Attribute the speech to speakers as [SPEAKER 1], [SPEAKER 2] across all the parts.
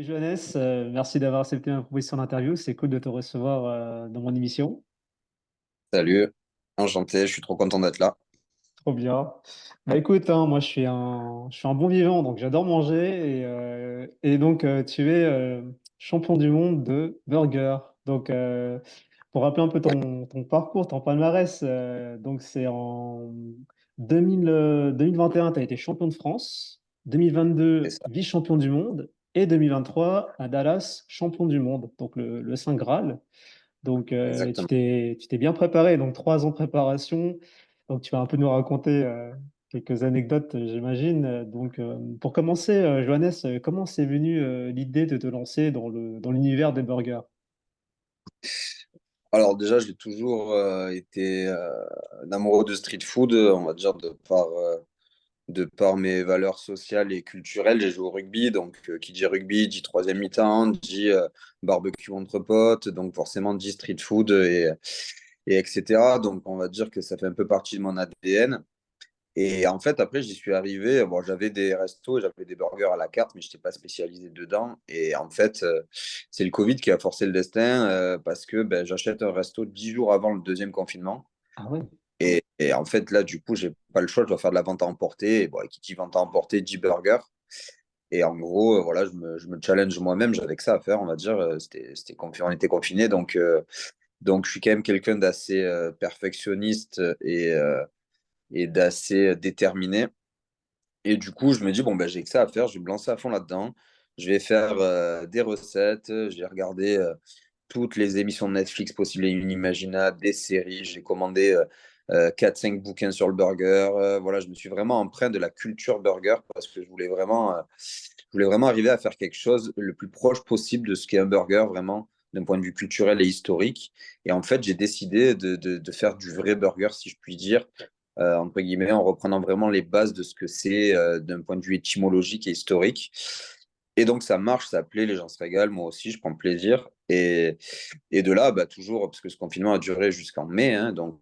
[SPEAKER 1] Salut Johannes, merci d'avoir accepté ma proposition d'interview. C'est cool de te recevoir dans mon émission.
[SPEAKER 2] Salut, enchanté, je suis trop content d'être là.
[SPEAKER 1] Trop bien. Bah écoute, hein, moi je suis un bon vivant, donc j'adore manger et donc tu es champion du monde de burger. Donc pour rappeler un peu
[SPEAKER 2] Ouais,
[SPEAKER 1] ton parcours, ton palmarès, donc c'est en 2000, 2021, tu as été champion de France,
[SPEAKER 2] c'est
[SPEAKER 1] 2022
[SPEAKER 2] ça,
[SPEAKER 1] vice-champion du monde et 2023 à Dallas champion du monde, donc le Saint Graal. Donc, tu
[SPEAKER 2] exactement.
[SPEAKER 1] t'es bien préparé, donc 3 ans de préparation. Donc, tu vas un peu nous raconter quelques anecdotes, j'imagine. Donc, pour commencer, Johannes, comment c'est venu l'idée de te lancer dans l'univers des burgers?
[SPEAKER 2] Alors déjà, j'ai toujours été un amoureux de street food, on va dire de par mes valeurs sociales et culturelles. J'ai joué au rugby, donc qui dit rugby dit troisième mi-temps, dit barbecue entre potes, donc forcément dit street food et etc. Donc on va dire que ça fait un peu partie de mon ADN. Et en fait, après, j'y suis arrivé. Bon, j'avais des restos, j'avais des burgers à la carte, mais je n'étais pas spécialisé dedans. Et en fait, c'est le Covid qui a forcé le destin parce que ben, j'achète un resto 10 jours avant le deuxième confinement.
[SPEAKER 1] Ah ouais.
[SPEAKER 2] Et en fait, là, du coup, j'ai pas le choix, je dois faire de la vente à emporter. Et bon, et qui dit vente à emporter, 10 burgers. Et en gros, voilà, je me challenge moi-même. J'avais que ça à faire, on va dire. On était confinés. Donc, je suis quand même quelqu'un d'assez perfectionniste et d'assez déterminé. Et du coup, je me dis, bon, ben, j'ai que ça à faire, je vais me lancer à fond là-dedans. Je vais faire des recettes, j'ai regardé toutes les émissions de Netflix possibles et inimaginables, des séries, j'ai commandé 4-5 bouquins sur le burger. Voilà, je me suis vraiment empreint de la culture burger parce que je voulais vraiment arriver à faire quelque chose le plus proche possible de ce qu'est un burger, vraiment, d'un point de vue culturel et historique. Et en fait, j'ai décidé de faire du vrai burger, si je puis dire, entre guillemets, en reprenant vraiment les bases de ce que c'est d'un point de vue étymologique et historique. Et donc ça marche, ça plaît, les gens se régalent, moi aussi, je prends plaisir. Et de là, bah, toujours, parce que ce confinement a duré jusqu'en mai, hein, donc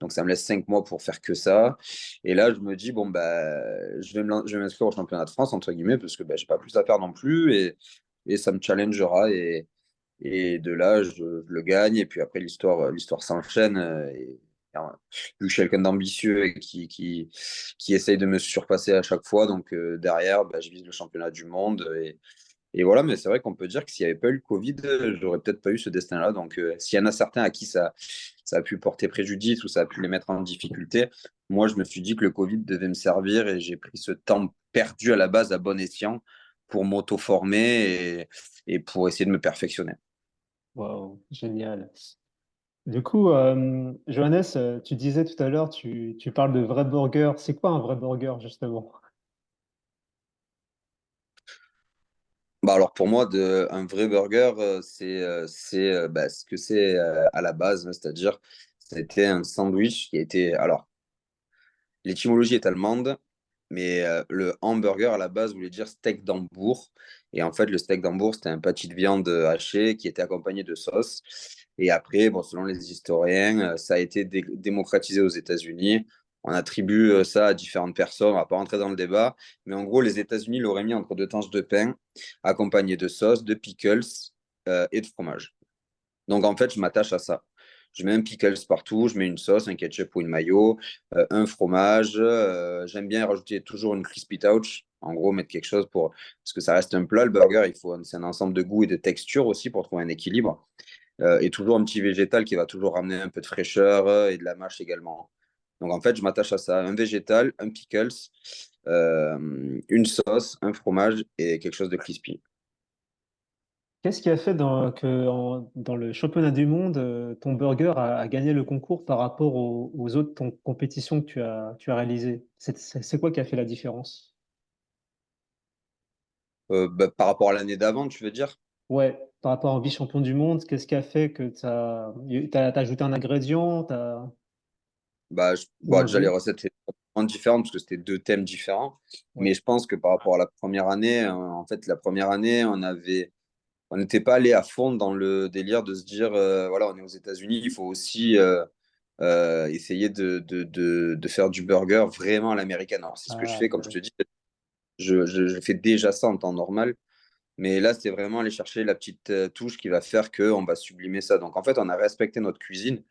[SPEAKER 2] ça me laisse 5 mois pour faire que ça. Et là, je me dis, bon, bah, je vais m'inscrire au championnat de France, entre guillemets, parce que bah, j'ai pas plus à faire non plus, et ça me challengera. Et de là, je le gagne. Et puis après, l'histoire s'enchaîne. Vu que je suis quelqu'un d'ambitieux et qui essaye de me surpasser à chaque fois, donc derrière, bah, je vise le championnat du monde. Et voilà, mais c'est vrai qu'on peut dire que s'il n'y avait pas eu le Covid, j'aurais peut-être pas eu ce destin-là. Donc, s'il y en a certains à qui ça a pu porter préjudice ou ça a pu les mettre en difficulté, moi, je me suis dit que le Covid devait me servir et j'ai pris ce temps perdu à la base à bon escient pour m'auto-former et pour essayer de me perfectionner.
[SPEAKER 1] Waouh, génial. Du coup, Johannes, tu disais tout à l'heure, tu parles de vrai burger. C'est quoi un vrai burger, justement?
[SPEAKER 2] Bah alors pour moi, un vrai burger, c'est bah, ce que c'est à la base, hein, c'est-à-dire c'était un sandwich qui était... Alors, l'étymologie est allemande, mais le hamburger à la base voulait dire steak d'Hambourg. Et en fait, le steak d'Hambourg, c'était un pâté de viande haché qui était accompagné de sauce. Et après, bon, selon les historiens, ça a été démocratisé aux États-Unis. On attribue ça à différentes personnes, on va pas rentrer dans le débat, mais en gros, les États-Unis l'auraient mis entre deux tranches de pain, accompagné de sauce, de pickles et de fromage. Donc en fait, je m'attache à ça. Je mets un pickles partout, je mets une sauce, un ketchup ou une mayo, un fromage. J'aime bien rajouter toujours une crispy touch. En gros, mettre quelque chose pour... Parce que ça reste un plat, le burger, c'est un ensemble de goût et de texture aussi pour trouver un équilibre. Et toujours un petit végétal qui va toujours ramener un peu de fraîcheur et de la mâche également. Donc en fait, je m'attache à ça. Un végétal, un pickles, une sauce, un fromage et quelque chose de crispy.
[SPEAKER 1] Qu'est-ce qui a fait dans le championnat du monde, ton burger a gagné le concours par rapport aux autres compétitions que tu as réalisées? C'est quoi qui a fait la différence?
[SPEAKER 2] Bah, par rapport à l'année d'avant, tu veux dire?
[SPEAKER 1] Ouais, par rapport en vice-champion du monde, qu'est-ce qui a fait que t'as ajouté un ingrédient, ou
[SPEAKER 2] Bon,
[SPEAKER 1] un
[SPEAKER 2] déjà, les
[SPEAKER 1] goût?
[SPEAKER 2] recettes étaient vraiment différentes parce que c'était deux thèmes différents.
[SPEAKER 1] Ouais.
[SPEAKER 2] Mais je pense que par rapport à la première année, en fait, la première année, on n'était pas allé à fond dans le délire de se dire, voilà, on est aux États-Unis, il faut aussi essayer de faire du burger vraiment à l'américaine. Alors, c'est ce que je
[SPEAKER 1] Ah,
[SPEAKER 2] fais, comme je
[SPEAKER 1] ouais.
[SPEAKER 2] te dis, je fais déjà ça en temps normal. Mais là, c'est vraiment aller chercher la petite touche qui va faire qu'on va sublimer ça. Donc, en fait, on a respecté notre cuisine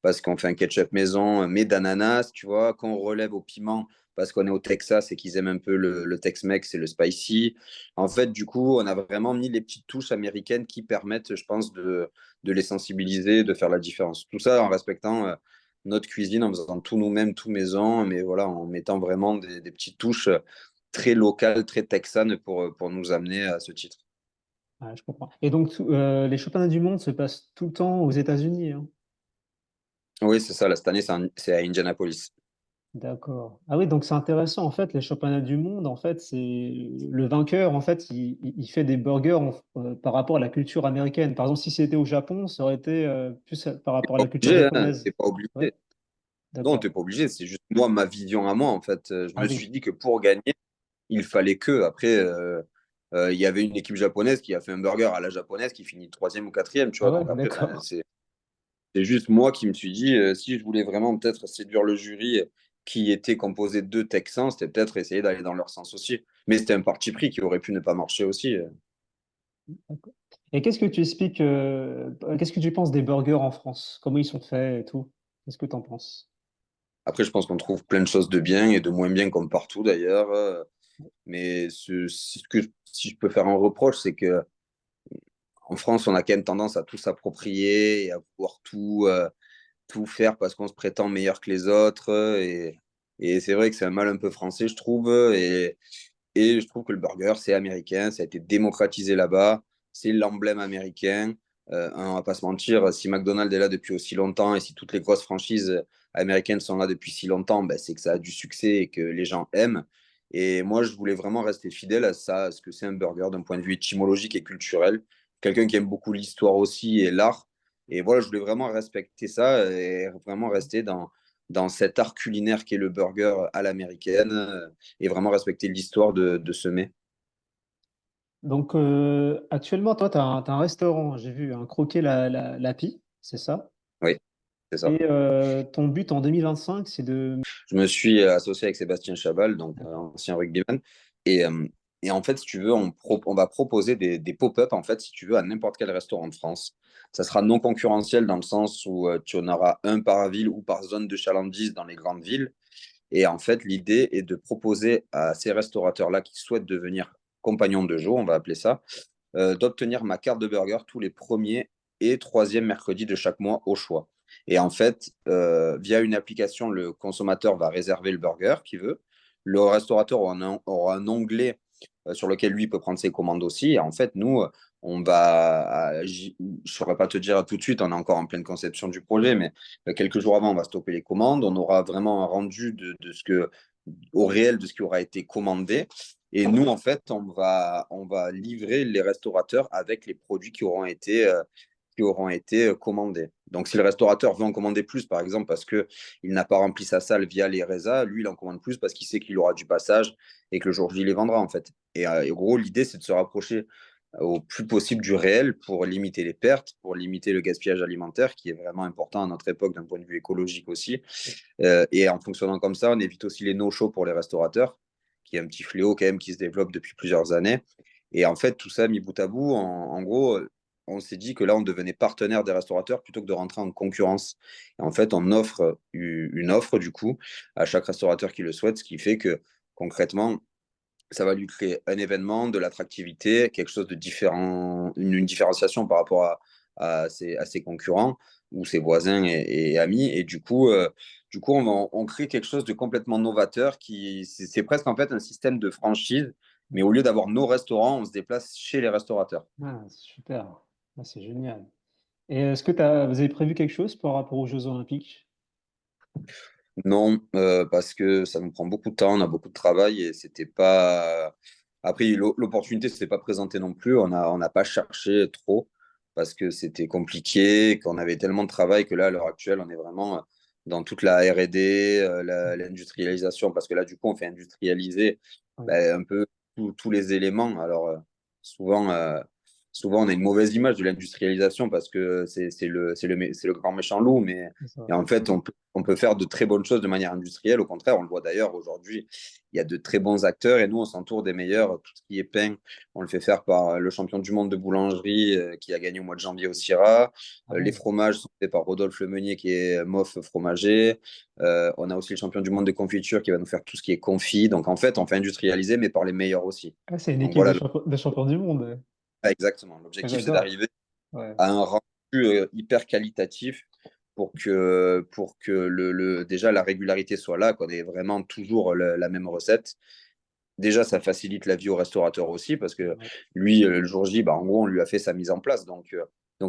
[SPEAKER 2] parce qu'on fait un ketchup maison, mais d'ananas, tu vois, qu'on relève au piment parce qu'on est au Texas et qu'ils aiment un peu le Tex-Mex et le spicy. En fait, du coup, on a vraiment mis les petites touches américaines qui permettent, je pense, de les sensibiliser, de faire la différence. Tout ça en respectant notre cuisine, en faisant tout nous-mêmes, tout maison, mais voilà, en mettant vraiment des petites touches très locales, très texanes pour nous amener à ce titre.
[SPEAKER 1] Ouais, je comprends. Et donc, les championnats du monde se passent tout le temps aux États-Unis, hein.
[SPEAKER 2] Oui, c'est ça, là, cette année, c'est à Indianapolis.
[SPEAKER 1] D'accord. Ah oui, donc c'est intéressant. En fait, les championnats du monde, en fait, c'est le vainqueur, en fait, il fait des burgers par rapport à la culture américaine. Par exemple, si c'était au Japon, ça aurait été plus par rapport à la culture
[SPEAKER 2] Obligé, hein, t'es
[SPEAKER 1] japonaise.
[SPEAKER 2] pas
[SPEAKER 1] Ouais,
[SPEAKER 2] obligé. Non, t'es
[SPEAKER 1] d'accord.
[SPEAKER 2] pas obligé. C'est juste moi, ma vision à moi, en fait. Je
[SPEAKER 1] Ah
[SPEAKER 2] me
[SPEAKER 1] oui.
[SPEAKER 2] suis dit que pour gagner, il fallait que. Après, il y avait une équipe japonaise qui a fait un burger à la japonaise qui finit troisième ou quatrième, tu
[SPEAKER 1] Ah
[SPEAKER 2] vois.
[SPEAKER 1] ouais,
[SPEAKER 2] Donc après, ben,
[SPEAKER 1] d'accord.
[SPEAKER 2] c'est juste moi qui me suis dit, si je voulais vraiment peut-être séduire le jury qui était composé de Texans, c'était peut-être essayer d'aller dans leur sens aussi. Mais c'était un parti pris qui aurait pu ne pas marcher aussi.
[SPEAKER 1] D'accord. Et qu'est-ce que tu expliques, qu'est-ce que tu penses des burgers en France? Comment ils sont faits et tout? Qu'est-ce que tu en penses?
[SPEAKER 2] Après, je pense qu'on trouve plein de choses de bien et de moins bien comme partout d'ailleurs. Mais si je peux faire un reproche, c'est que en France, on a quand même tendance à tout s'approprier et à vouloir tout faire parce qu'on se prétend meilleur que les autres. Et c'est vrai que c'est un mal un peu français, je trouve. Et je trouve que le burger, c'est américain, ça a été démocratisé là-bas, c'est l'emblème américain. On va pas se mentir, si McDonald's est là depuis aussi longtemps et si toutes les grosses franchises américaines sont là depuis si longtemps, ben, c'est que ça a du succès et que les gens aiment. Et moi, je voulais vraiment rester fidèle à ça, à ce que c'est un burger d'un point de vue étymologique et culturel. Quelqu'un qui aime beaucoup l'histoire aussi et l'art. Et voilà, je voulais vraiment respecter ça et vraiment rester dans cet art culinaire qui est le burger à l'américaine et vraiment respecter l'histoire de ce mets.
[SPEAKER 1] Donc, actuellement, toi, tu as, un t'as un restaurant, j'ai vu, un croquet la pie, c'est ça?
[SPEAKER 2] Oui, c'est ça.
[SPEAKER 1] Et ton but en 2025, c'est de...
[SPEAKER 2] Je me suis associé avec Sébastien Chabal, donc ancien rugbyman. Et, euh, et en fait, si tu veux, on va proposer des pop-up, en fait, si tu veux, à n'importe quel restaurant de France. Ça sera non concurrentiel dans le sens où tu en auras un par ville ou par zone de chalandise dans les grandes villes. Et en fait, l'idée est de proposer à ces restaurateurs-là qui souhaitent devenir compagnons de jour, on va appeler ça, d'obtenir ma carte de burger tous les premiers et troisièmes mercredis de chaque mois au choix. Et en fait, via une application, le consommateur va réserver le burger qu'il veut. Le restaurateur aura un onglet sur lequel lui peut prendre ses commandes aussi. Et en fait, nous, on va, je ne saurais pas te dire tout de suite, on est encore en pleine conception du projet, mais quelques jours avant, on va stopper les commandes. On aura vraiment un rendu de ce que, au réel de ce qui aura été commandé. Et nous, en fait, on va livrer les restaurateurs avec les produits qui auront été commandés. Donc, si le restaurateur veut en commander plus, par exemple, parce qu'il n'a pas rempli sa salle via les résas, lui, il en commande plus parce qu'il sait qu'il aura du passage et que le jour J, il les vendra, en fait. Et en gros, l'idée, c'est de se rapprocher au plus possible du réel pour limiter les pertes, pour limiter le gaspillage alimentaire, qui est vraiment important à notre époque d'un point de vue écologique aussi. Et en fonctionnant comme ça, on évite aussi les no-shows pour les restaurateurs, qui est un petit fléau quand même qui se développe depuis plusieurs années. Et en fait, tout ça mis bout à bout, en gros, on s'est dit que là, on devenait partenaire des restaurateurs plutôt que de rentrer en concurrence. Et en fait, on offre une offre, du coup, à chaque restaurateur qui le souhaite, ce qui fait que concrètement, ça va lui créer un événement, de l'attractivité, quelque chose de différent, une différenciation par rapport à ses concurrents ou ses voisins et amis. Et du coup on crée quelque chose de complètement novateur qui, c'est presque en fait un système de franchise, mais au lieu d'avoir nos restaurants, on se déplace chez les restaurateurs.
[SPEAKER 1] Ah, c'est super. Ah, c'est génial. Et est-ce que vous avez prévu quelque chose par rapport aux Jeux Olympiques?
[SPEAKER 2] Non, parce que ça nous prend beaucoup de temps, on a beaucoup de travail et c'était pas. Après, l'opportunité ne s'est pas présentée non plus. On n'a pas cherché trop parce que c'était compliqué, qu'on avait tellement de travail que là, à l'heure actuelle, on est vraiment dans toute la R&D, l'industrialisation, parce que là, du coup, on fait industrialiser
[SPEAKER 1] Oui.
[SPEAKER 2] ben, un peu tous les éléments. Alors, souvent. souvent, on a une mauvaise image de l'industrialisation parce que c'est le grand méchant loup. Mais
[SPEAKER 1] C'est ça.
[SPEAKER 2] et en fait, on peut faire de très bonnes choses de manière industrielle. Au contraire, on le voit d'ailleurs aujourd'hui, il y a de très bons acteurs et nous, on s'entoure des meilleurs. Tout ce qui est pain, on le fait faire par le champion du monde de boulangerie qui a gagné au mois de janvier au Syrah.
[SPEAKER 1] Ah
[SPEAKER 2] Les
[SPEAKER 1] bon?
[SPEAKER 2] fromages sont faits par Rodolphe Lemeunier qui est MOF fromager. On a aussi le champion du monde de confiture qui va nous faire tout ce qui est confit. Donc en fait, on fait industrialiser, mais par les meilleurs aussi.
[SPEAKER 1] Ah, c'est une
[SPEAKER 2] Donc
[SPEAKER 1] équipe
[SPEAKER 2] voilà,
[SPEAKER 1] de champions du monde.
[SPEAKER 2] exactement.
[SPEAKER 1] Ah,
[SPEAKER 2] L'objectif, c'est
[SPEAKER 1] j'adore.
[SPEAKER 2] d'arriver
[SPEAKER 1] Ouais.
[SPEAKER 2] à un rendu hyper qualitatif pour que déjà la régularité soit là, qu'on ait vraiment toujours la même recette. Déjà, ça facilite la vie au restaurateur aussi parce que
[SPEAKER 1] Ouais.
[SPEAKER 2] lui, le jour J, bah, en gros, on lui a fait sa mise en place. Donc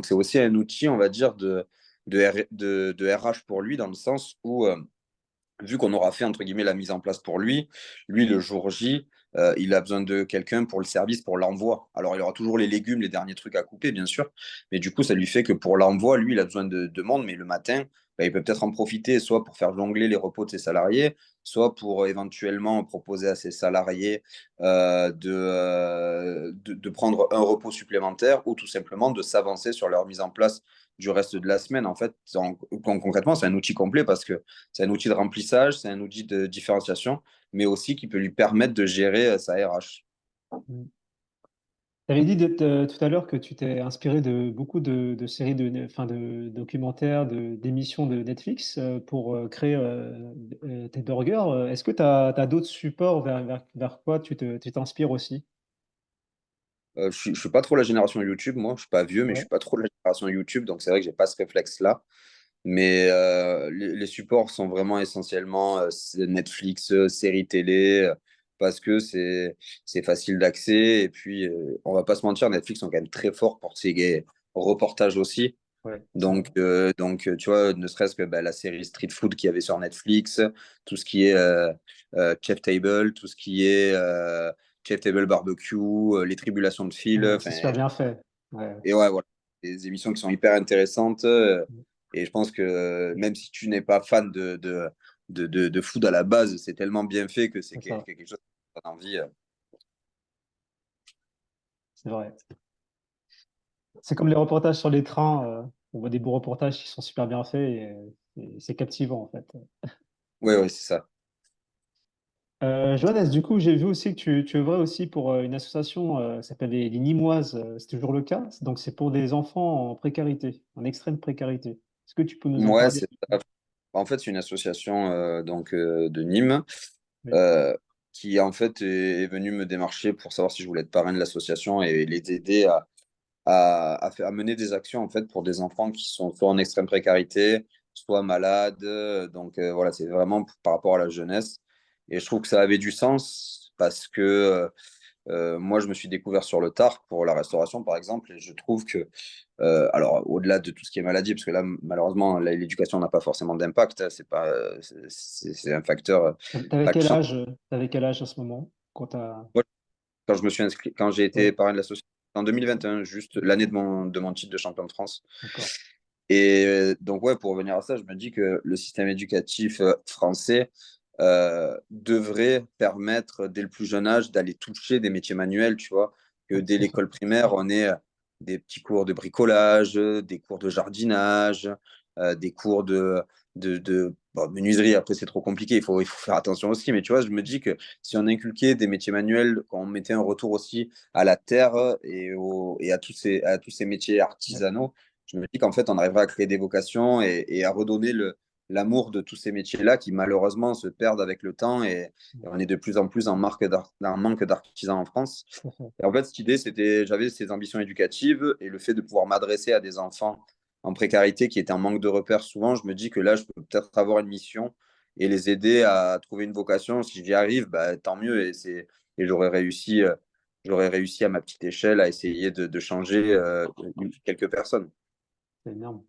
[SPEAKER 2] c'est aussi un outil, on va dire, de RH pour lui dans le sens où vu qu'on aura fait entre guillemets la mise en place pour lui, lui le jour J, il a besoin de quelqu'un pour le service, pour l'envoi. Alors il aura toujours les légumes, les derniers trucs à couper, bien sûr, mais du coup ça lui fait que pour l'envoi, lui, il a besoin de monde, mais le matin, bah, il peut peut-être en profiter, soit pour faire jongler les repos de ses salariés, soit pour éventuellement proposer à ses salariés de prendre un repos supplémentaire ou tout simplement de s'avancer sur leur mise en place du reste de la semaine. En fait, concrètement, c'est un outil complet parce que c'est un outil de remplissage, c'est un outil de différenciation, mais aussi qui peut lui permettre de gérer sa RH.
[SPEAKER 1] Tu avais dit tout à l'heure que tu t'es inspiré de beaucoup de séries enfin de documentaires, d'émissions de Netflix pour créer tes burgers. Est-ce que tu as, d'autres supports vers quoi tu t'inspires aussi?
[SPEAKER 2] Je suis pas trop la génération YouTube, moi. Je suis pas vieux, mais je
[SPEAKER 1] Ouais.
[SPEAKER 2] suis pas trop la génération YouTube, donc c'est vrai que j'ai pas ce réflexe-là. Mais les supports sont vraiment essentiellement c'est Netflix, séries télé, parce que c'est facile d'accès. Et puis, on va pas se mentir, Netflix sont quand même très forts pour ces reportages aussi.
[SPEAKER 1] Ouais, c'est vrai.
[SPEAKER 2] Tu vois, ne serait-ce que bah, la série Street Food qu'il y avait sur Netflix, tout ce qui est Chef Table, tout ce qui est Chef Table Barbecue, les tribulations de Phil.
[SPEAKER 1] Ouais, c'est
[SPEAKER 2] Enfin,
[SPEAKER 1] super bien fait. Ouais.
[SPEAKER 2] et ouais, voilà, des émissions qui sont hyper intéressantes. Et je pense que même si tu n'es pas fan de food à la base, c'est tellement bien fait que c'est
[SPEAKER 1] C'est ça,
[SPEAKER 2] quelque chose qui donne envie.
[SPEAKER 1] c'est vrai. C'est comme les reportages sur les trains. On voit des beaux reportages qui sont super bien faits et c'est captivant en fait.
[SPEAKER 2] Oui, oui, c'est ça.
[SPEAKER 1] Johannes, du coup, j'ai vu aussi que tu œuvrais aussi pour une association qui s'appelle les Nîmoises. C'est toujours le cas. Donc, c'est pour des enfants en précarité, en extrême précarité. Est-ce que tu peux nous en
[SPEAKER 2] Ouais,
[SPEAKER 1] parler?
[SPEAKER 2] c'est ça. En fait, c'est une association de Nîmes
[SPEAKER 1] Oui.
[SPEAKER 2] euh, qui en fait est venue me démarcher pour savoir si je voulais être parrain de l'association et les aider à mener des actions en fait pour des enfants qui sont soit en extrême précarité, soit malades. Voilà, c'est vraiment par rapport à la jeunesse. Et je trouve que ça avait du sens parce que moi, je me suis découvert sur le tard pour la restauration, par exemple, et je trouve que, alors, au-delà de tout ce qui est maladie, parce que là, malheureusement, l'éducation n'a pas forcément d'impact, hein, c'est pas, c'est un facteur
[SPEAKER 1] T'avais
[SPEAKER 2] pas de
[SPEAKER 1] quel
[SPEAKER 2] chance.
[SPEAKER 1] âge, t'avais quel âge à ce moment quand t'as...
[SPEAKER 2] Moi, quand je me suis inscrit, quand j'ai été
[SPEAKER 1] Ouais,
[SPEAKER 2] parrain de l'association en 2021, juste l'année de mon titre de champion de France.
[SPEAKER 1] d'accord.
[SPEAKER 2] Et donc, ouais, pour revenir à ça, je me dis que le système éducatif français devrait permettre, dès le plus jeune âge, d'aller toucher des métiers manuels, tu vois, que
[SPEAKER 1] Ouais,
[SPEAKER 2] dès
[SPEAKER 1] tout à fait.
[SPEAKER 2] l'école primaire, on ait des petits cours de bricolage, des cours de jardinage, des cours bon, menuiserie. Après, c'est trop compliqué, il faut faire attention aussi. Mais tu vois, je me dis que si on inculquait des métiers manuels, qu'on mettait un retour aussi à la terre et à à tous ces métiers
[SPEAKER 1] Ouais,
[SPEAKER 2] artisanaux, je me dis qu'en fait, on arrivera à créer des vocations et à redonner l'amour de tous ces métiers-là qui malheureusement se perdent avec le temps et on est de plus en plus en manque d'artisans en France.
[SPEAKER 1] tout à fait.
[SPEAKER 2] Et en fait, cette idée, c'était, j'avais ces ambitions éducatives et le fait de pouvoir m'adresser à des enfants en précarité qui étaient en manque de repères souvent, je me dis que là, je peux peut-être avoir une mission et les aider à trouver une vocation. Si j'y arrive, bah, tant mieux et j'aurais réussi à ma petite échelle à essayer de changer quelques personnes.
[SPEAKER 1] C'est énorme.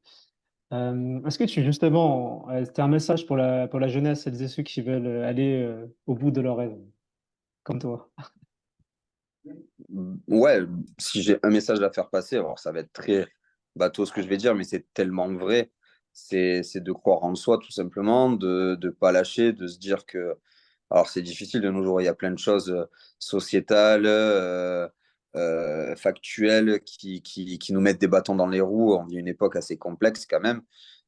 [SPEAKER 1] Est-ce que justement, c'était un message pour la jeunesse, celles et ceux qui veulent aller au bout de leur rêve, comme toi?
[SPEAKER 2] Ouais, si j'ai un message à faire passer, alors ça va être très bateau ce que je vais dire, mais c'est tellement vrai. C'est de croire en soi, tout simplement, de ne pas lâcher, de se dire que. Alors, c'est difficile de nos jours, il y a plein de choses sociétales, factuels qui nous mettent des bâtons dans les roues. On vit une époque assez complexe quand même.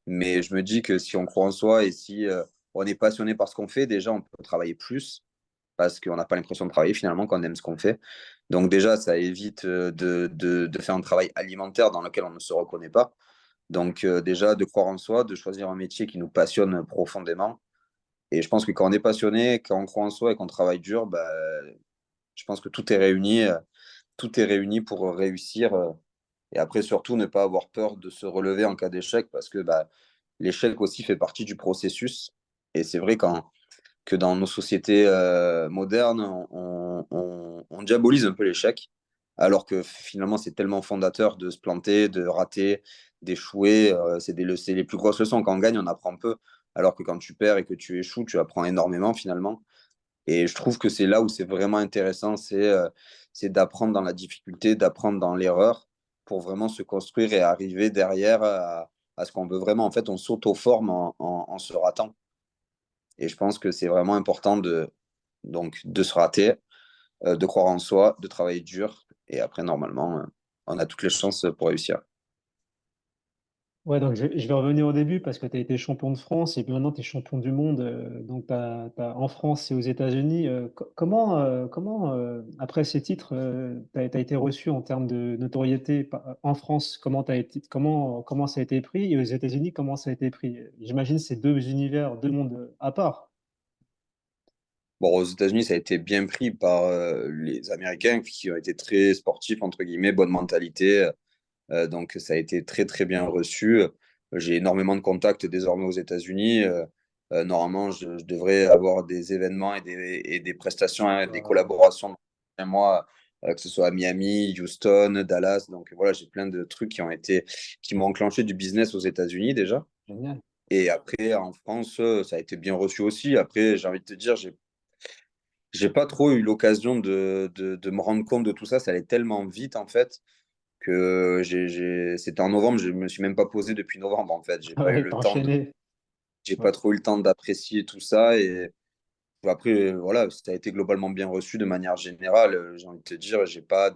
[SPEAKER 2] Mais je me dis que si on croit en soi et si on est passionné par ce qu'on fait, déjà, on peut travailler plus parce qu'on n'a pas l'impression de travailler finalement quand on aime ce qu'on fait. Donc déjà, ça évite de faire un travail alimentaire dans lequel on ne se reconnaît pas. Donc déjà, de croire en soi, de choisir un métier qui nous passionne profondément. Et je pense que quand on est passionné, quand on croit en soi et qu'on travaille dur, bah, je pense que tout est réuni pour réussir. Et après, surtout, ne pas avoir peur de se relever en cas d'échec parce que bah, l'échec aussi fait partie du processus. Et c'est vrai que dans nos sociétés modernes, on diabolise un peu l'échec, alors que finalement, c'est tellement fondateur de se planter, de rater, d'échouer. C'est les plus grosses leçons. Quand on gagne, on apprend peu, alors que quand tu perds et que tu échoues, tu apprends énormément finalement. Et je trouve que c'est là où c'est vraiment intéressant, c'est d'apprendre dans la difficulté, d'apprendre dans l'erreur pour vraiment se construire et arriver derrière à ce qu'on veut vraiment. En fait, on s'auto-forme en se ratant. Et je pense que c'est vraiment important de se rater, de croire en soi, de travailler dur. Et après, normalement, on a toutes les chances pour réussir.
[SPEAKER 1] Ouais, donc je vais revenir au début parce que tu as été champion de France et puis maintenant tu es champion du monde. Donc en France et aux États-Unis. Après ces titres, tu as été reçu en termes de notoriété en France? Comment ça a été pris? Et aux États-Unis, comment ça a été pris? J'imagine c'est deux univers, deux mondes à part.
[SPEAKER 2] Bon, aux États-Unis, ça a été bien pris par les Américains qui ont été très sportifs, entre guillemets, bonne mentalité. Donc, ça a été très, très bien reçu. J'ai énormément de contacts désormais aux États-Unis. Normalement, je devrais avoir des événements et des prestations, hein, des
[SPEAKER 1] Wow,
[SPEAKER 2] collaborations dans un mois, que ce soit à Miami, Houston, Dallas. Donc, voilà, j'ai plein de trucs qui m'ont enclenché du business aux États-Unis déjà.
[SPEAKER 1] génial.
[SPEAKER 2] Et après, en France, ça a été bien reçu aussi. Après, j'ai envie de te dire, j'ai pas trop eu l'occasion de me rendre compte de tout ça. Ça allait tellement vite, en fait que c'était en novembre, je me suis même pas posé depuis novembre en fait.
[SPEAKER 1] Ouais, t'as enchaîné.
[SPEAKER 2] J'ai
[SPEAKER 1] Ouais.
[SPEAKER 2] pas trop eu le temps d'apprécier tout ça et après voilà, ça a été globalement bien reçu de manière générale. J'ai envie de te dire, j'ai pas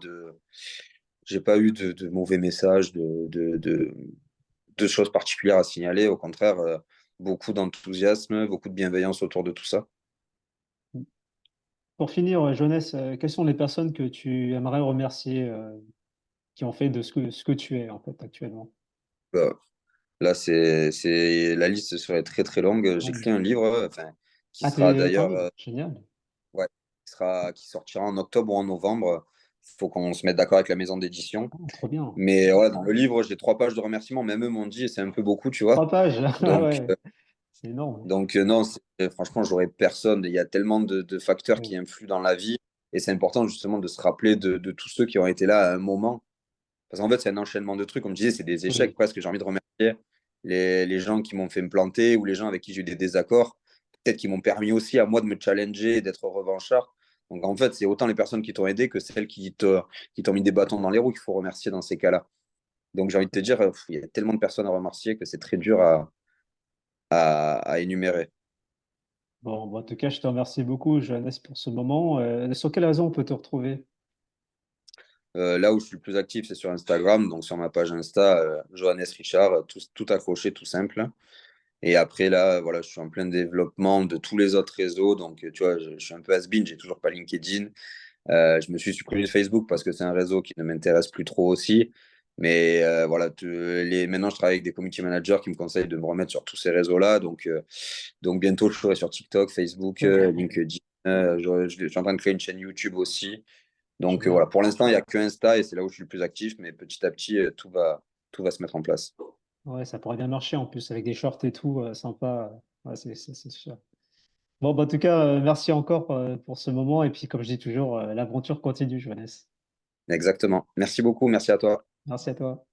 [SPEAKER 2] eu de mauvais messages, de choses particulières à signaler. Au contraire, beaucoup d'enthousiasme, beaucoup de bienveillance autour de tout ça.
[SPEAKER 1] Pour finir, Jonas, quelles sont les personnes que tu aimerais remercier qui ont fait de ce que tu es en fait actuellement?
[SPEAKER 2] Bah, là, la liste serait très très longue.
[SPEAKER 1] Ouais.
[SPEAKER 2] J'écris un livre, enfin, qui
[SPEAKER 1] Ah,
[SPEAKER 2] sera
[SPEAKER 1] t'es un
[SPEAKER 2] d'ailleurs
[SPEAKER 1] livre, génial.
[SPEAKER 2] ouais, qui sortira en octobre ou en novembre. Il faut qu'on se mette d'accord avec la maison d'édition.
[SPEAKER 1] Ah, trop bien.
[SPEAKER 2] Mais voilà, dans le livre, j'ai 3 pages de remerciements. Même eux m'ont dit, c'est un peu beaucoup, tu vois.
[SPEAKER 1] 3 pages, ah
[SPEAKER 2] Donc,
[SPEAKER 1] ouais, c'est énorme.
[SPEAKER 2] non, franchement, j'aurais personne. Il y a tellement de facteurs
[SPEAKER 1] Ouais.
[SPEAKER 2] qui influent dans la vie. Et c'est important justement de se rappeler de tous ceux qui ont été là à un moment. Parce qu'en fait, c'est un enchaînement de trucs. Comme je disais, c'est des échecs
[SPEAKER 1] Oui,
[SPEAKER 2] presque. J'ai envie de remercier les gens qui m'ont fait me planter ou les gens avec qui j'ai eu des désaccords. Peut-être qui m'ont permis aussi à moi de me challenger et d'être revanchard. Donc en fait, c'est autant les personnes qui t'ont aidé que celles qui t'ont mis des bâtons dans les roues qu'il faut remercier dans ces cas-là. Donc j'ai envie de te dire, il y a tellement de personnes à remercier que c'est très dur à énumérer.
[SPEAKER 1] bon, en tout cas, je te remercie beaucoup, Johannes, pour ce moment. Sur quelle raison on peut te retrouver?
[SPEAKER 2] Là où je suis le plus actif, c'est sur Instagram. Donc sur ma page Insta, Johannes Richard, tout accroché, tout simple. Et après, là, voilà, je suis en plein développement de tous les autres réseaux. Donc, tu vois, je suis un peu has-been, j'ai toujours pas LinkedIn. Je me suis supprimé de Facebook parce que c'est un réseau qui ne m'intéresse plus trop aussi. Mais voilà, maintenant, je travaille avec des community managers qui me conseillent de me remettre sur tous ces réseaux-là. Donc bientôt, je serai sur TikTok, Facebook,
[SPEAKER 1] Ok,
[SPEAKER 2] LinkedIn. Je suis en train de créer une chaîne YouTube aussi. Donc
[SPEAKER 1] génial.
[SPEAKER 2] voilà, pour l'instant, il n'y a que Insta et c'est là où je suis le plus actif. Mais petit à petit, tout va se mettre en place.
[SPEAKER 1] Ouais, ça pourrait bien marcher en plus avec des shorts et tout, sympa. Ouais, c'est sûr. Bon, bah, en tout cas, merci encore pour ce moment. Et puis, comme je dis toujours, l'aventure continue, Johannes.
[SPEAKER 2] Exactement. Merci beaucoup. Merci à toi.
[SPEAKER 1] Merci à toi.